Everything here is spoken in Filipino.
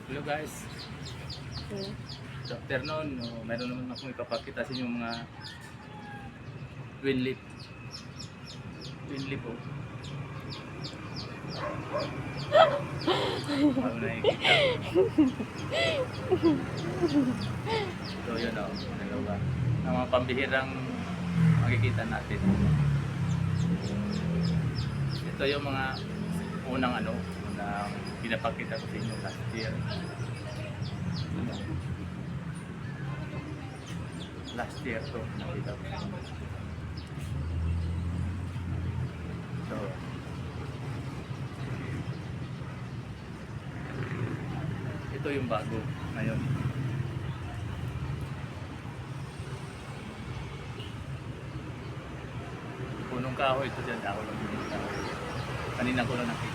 Hello guys, Hmm. good afternoon. Meron naman akong ipapakita sa inyo mga winlip. Winlip po. Ano nakikita? So yun o, dalawa. Ang mga pambihirang makikita natin. Ito yung mga unang pinapakita ko sa inyo last year. Last year to nakita ko. So ito yung bago ngayon. Punong kahoy ito dyan. Ako lang yung kahoy. Kanina ko lang nakita.